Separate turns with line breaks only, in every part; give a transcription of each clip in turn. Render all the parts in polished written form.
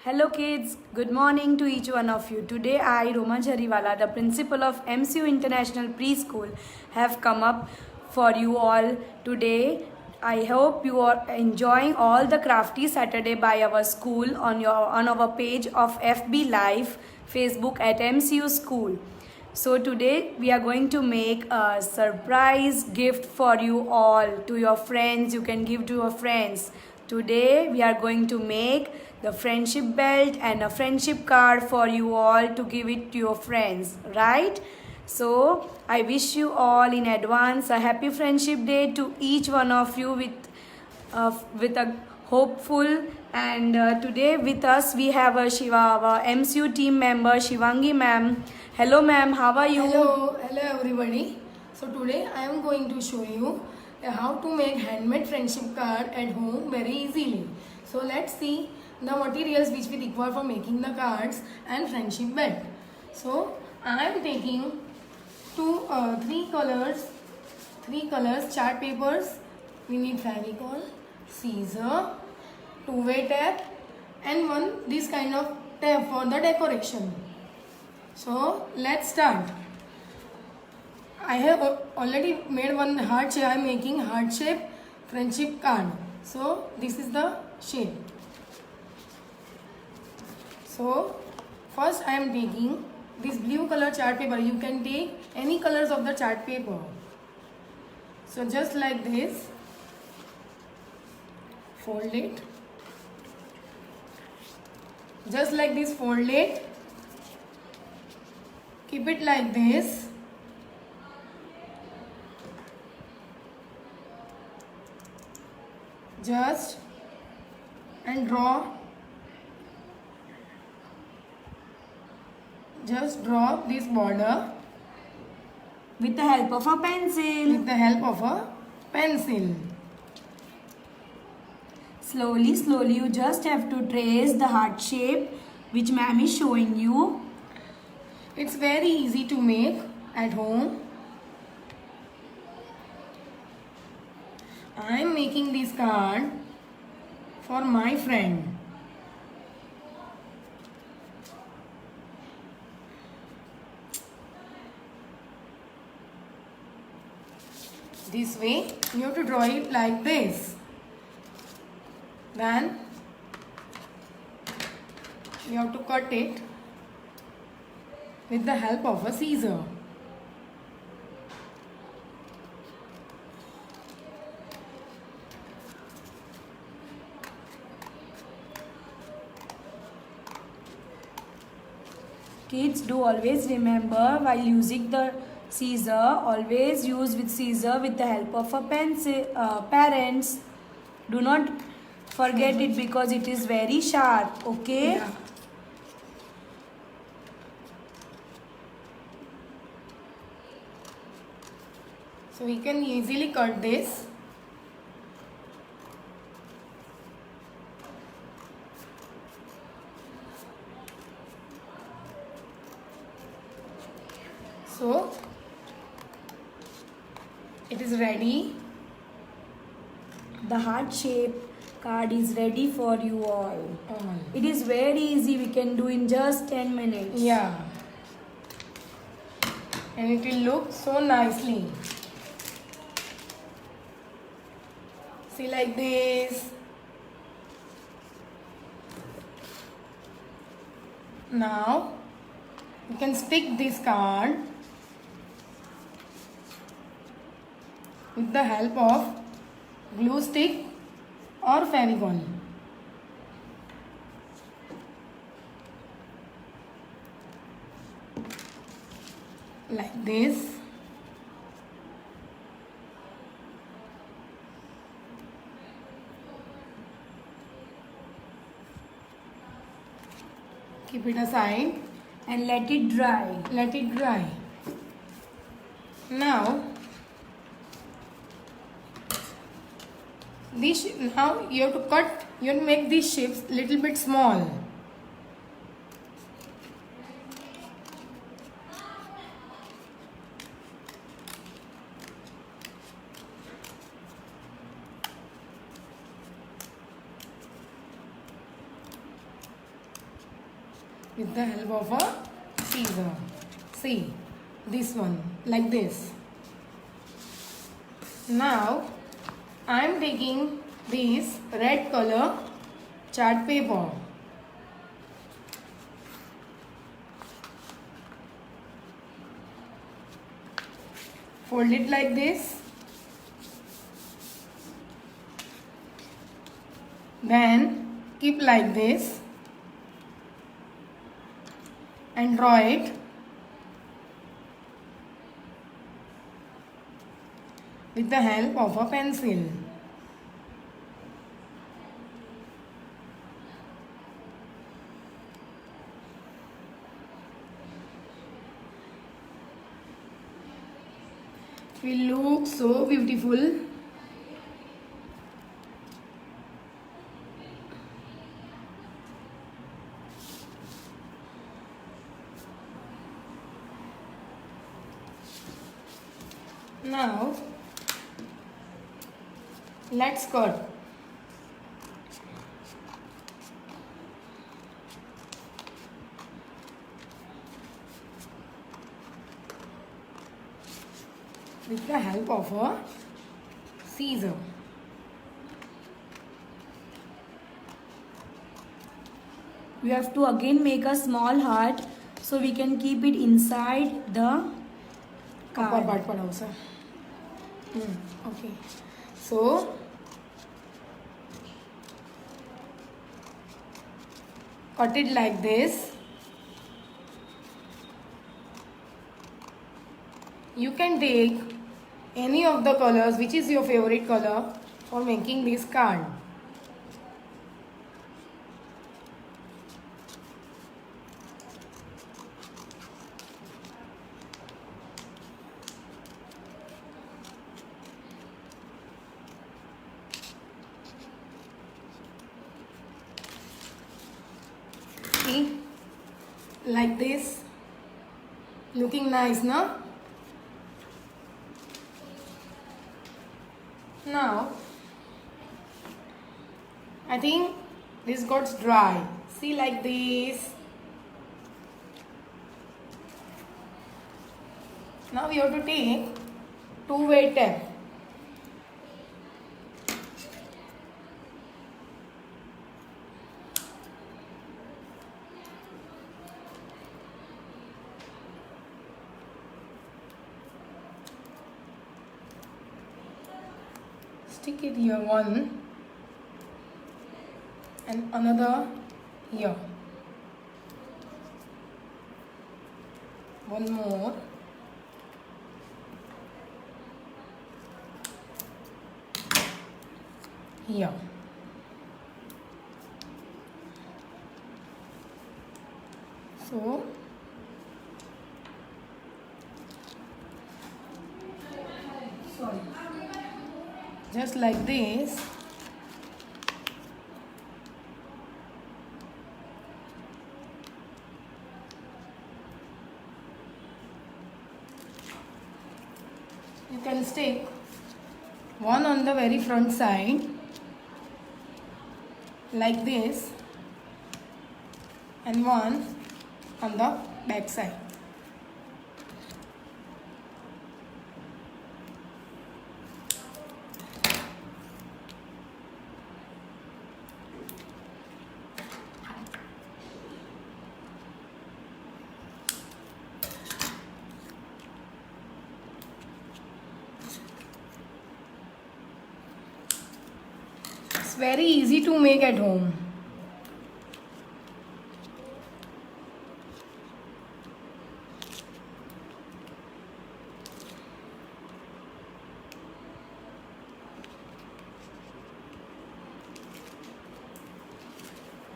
Hello kids, good morning to each one of you. Today I, Roma Jariwala, the principal of MCU International Preschool, have come up for you all today. I hope you are enjoying all the crafty Saturday by our school on our page of FB Live, Facebook at MCU School. So today we are going to make a surprise gift for you all, to your friends. You can give to your friends. Today we are going to make the friendship belt and a friendship card for you all to give it to your friends, right? So I wish you all in advance a happy friendship day to each one of you with a hopeful. And today with us we have a Shiva, our MCU team member Shivangi ma'am. Hello ma'am, how are you?
Hello everybody. So today I am going to show you how to make handmade friendship card at home very easily. So let's see the materials which we require for making the cards and friendship belt. So I am taking three colors chart papers. We need Fevicol, scissor, two-way tape and one this kind of tape for the decoration. So let's start. I have already made one heart shape. I am making heart shape friendship card. So this is the shape. So first I am taking this blue color chart paper. You can take any colors of the chart paper. So just like this, fold it. Just like this, fold it. Keep it like this. Just and draw. Just draw this border
With the help of a pencil.
with the help of a pencil.
Slowly, you just have to trace the heart shape which ma'am is showing you.
It's very easy to make at home. I am making this card for my friend. This way, you have to draw it like this. Then, you have to cut it with the help of a scissor.
Kids, do always remember while using the scissor, always use with scissor with the help of a pencil. Parents, do not forget it because it is very sharp, okay?
Yeah. So we can easily cut this. So it is ready.
The heart shape card is ready for you all. It is very easy, we can do in just 10 minutes.
Yeah. And it will look so nicely. See, like this. Now you can stick this card with the help of glue stick or Fevicol. Like this. Keep it aside.
And let it dry.
Let it dry. Now now you have to cut, you have to make these shapes little bit small. with the help of a scissor. See, this one, like this. Now, I am taking this red color chart paper. Fold it like this. Then keep like this and draw it with the help of a pencil. It will look so beautiful. Now, let's cut. With the help of a scissor.
We have to again make a small heart so we can keep it inside the
Upper
card.
part padao sir. Okay. So cut it like this. You can take any of the colors, which is your favorite color, for making this card. See, like this, looking nice, no? Now, I think this got dry. See, like this. Now we have to take two-way tape. Stick it here one and another here. One more. Here. So just like this. You can stick one on the very front side like this and one on the back side. It's very easy to make at home.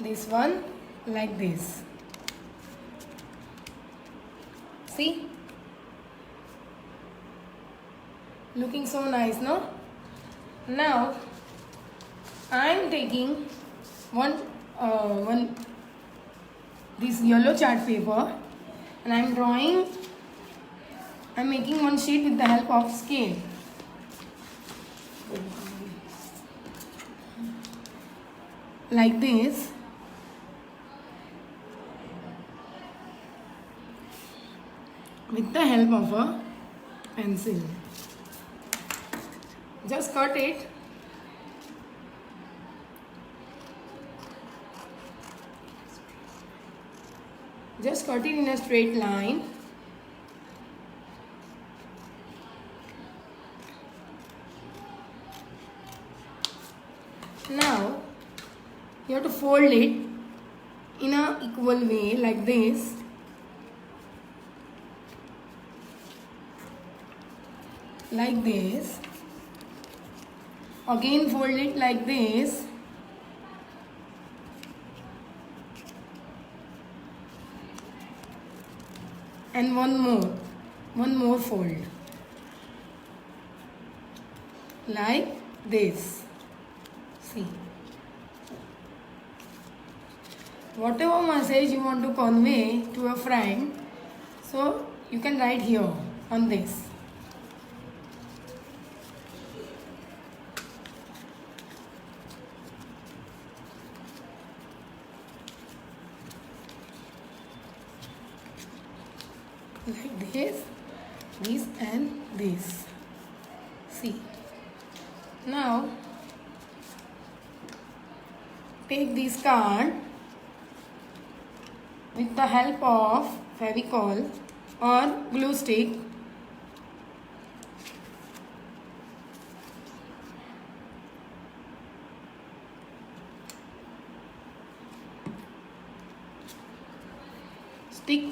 This one like this. See? Looking so nice, no? Now I am taking one this yellow chart paper and I am drawing. I am making one sheet with the help of scale. Like this. with the help of a pencil. Just cut it. Just cut it in a straight line. Now you have to fold it in a equal way like this. Like this. Again fold it like this. And one more fold. Like this. See. Whatever message you want to convey to a friend, so you can write here on this. Like this and this. See. Now take this card with the help of Fevicol or glue stick. Stick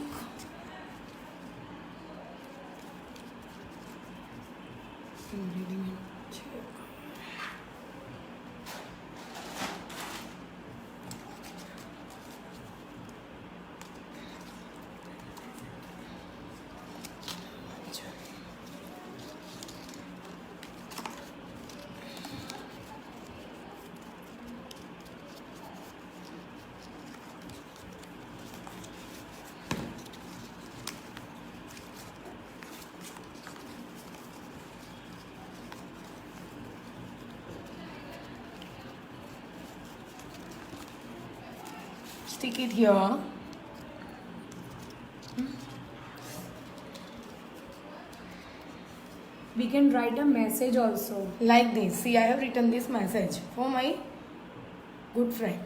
stick it here.
We can write a message also.
Like this. See, I have written this message for my good friend.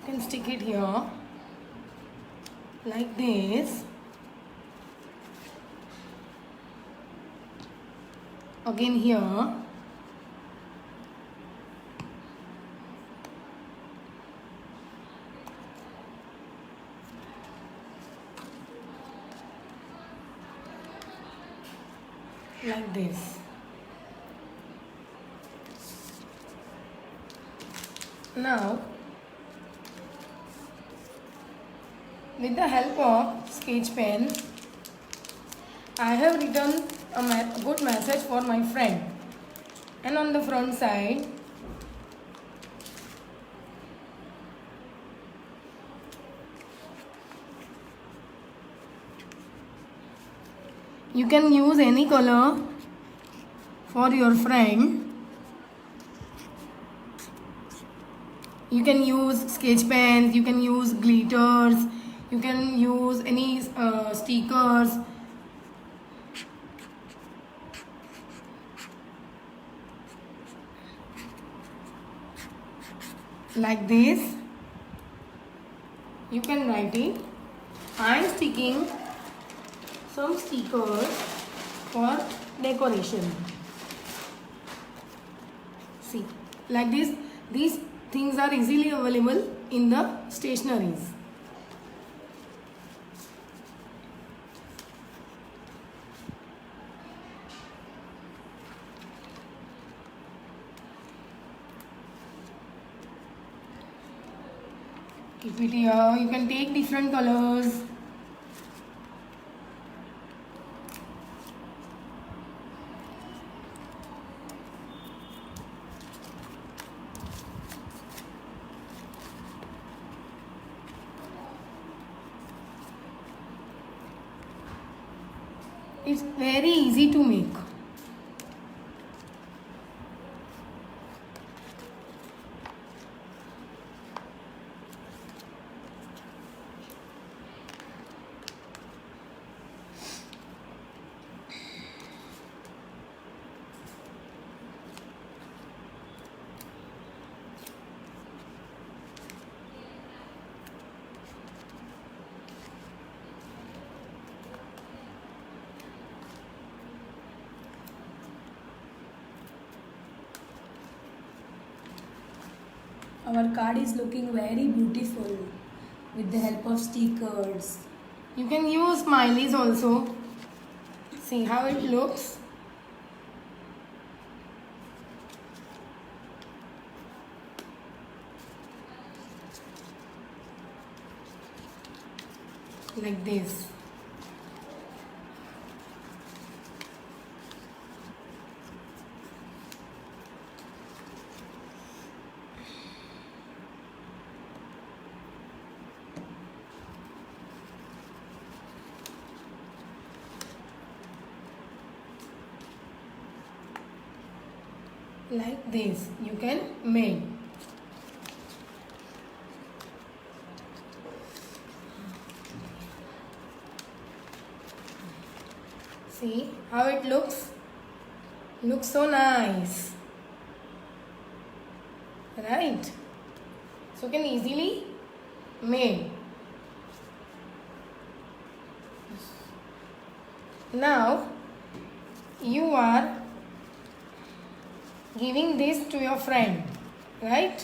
You can stick it here. Like this. Again here. Like this. Now, with the help of sketch pen, I have written a good message for my friend. And on the front side, you can use any color for your friend. You can use sketch pens, you can use glitters, you can use any stickers. Like this. You can write it. I am sticking some stickers for decoration. See, like this, these things are easily available in the stationeries. Keep it here. You can take different colors. It's very easy to make.
Our card is looking very beautiful with the help of stickers.
You can use smileys also. See how it looks. Like this. Like this you can make. See how it looks? Looks so nice. Right? So can easily made. Now you are giving this to your friend, right?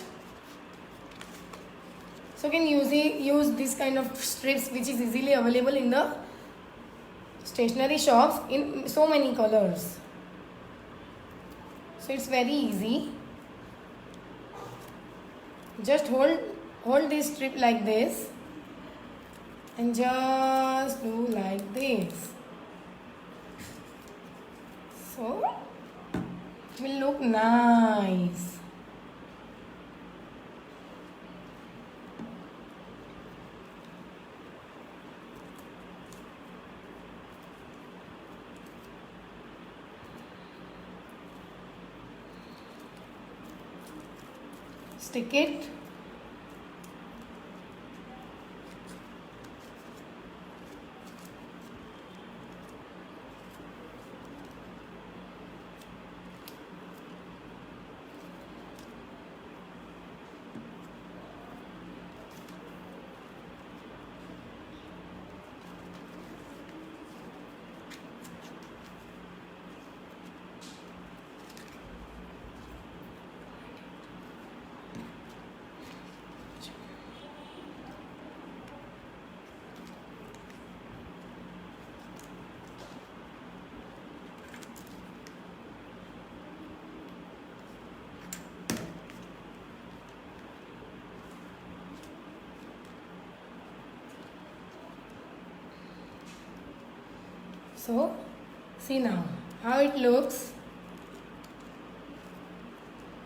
So can use this kind of strips which is easily available in the stationery shops in so many colors. So it's very easy. Just hold this strip like this and just do like this. So it will look nice. Stick it. So see now how it looks.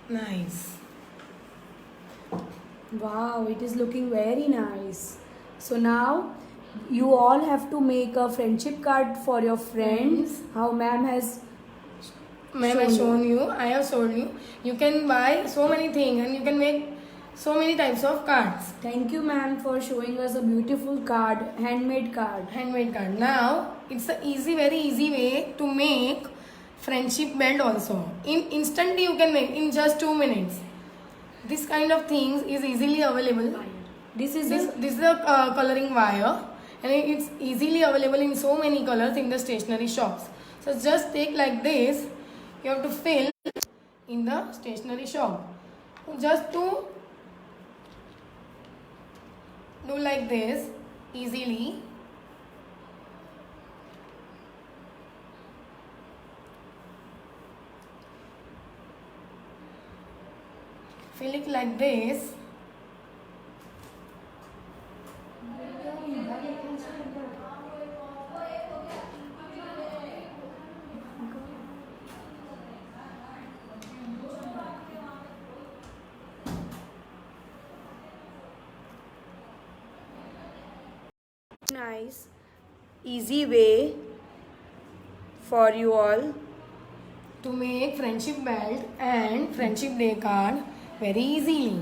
Nice.
Wow, it is looking very nice. So now you all have to make a friendship card for your friends. How ma'am has
Shown you. I have shown you. You can buy so many things and you can make so many types of cards.
Thank you ma'am for showing us a beautiful card, handmade card.
Handmade card. Now it's a very easy way to make friendship belt also. Instantly you can make in just 2 minutes. This kind of things is easily available.
This is
a coloring wire and it's easily available in so many colors in the stationery shops. So just take like this. You have to fill in the stationery shop. Just to do like this easily. Fill it like this.
nice, easy way for you all.
To make friendship belt and friendship day card very easily.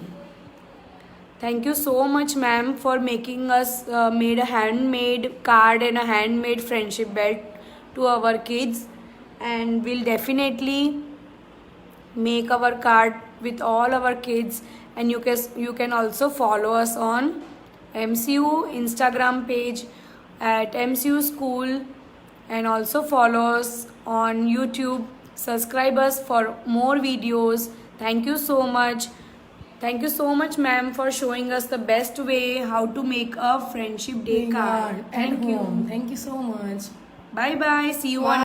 Thank you so much, ma'am, for making us made a handmade card and a handmade friendship belt to our kids, and we'll definitely make our card with all our kids. And you can also follow us on MCU Instagram page at MCU School, and also follow us on YouTube. Subscribe us for more videos. Thank you so much. Thank you so much, ma'am, for showing us the best way how to make a friendship day card.
At
Thank you.
home. Thank you so much.
Bye bye. See you on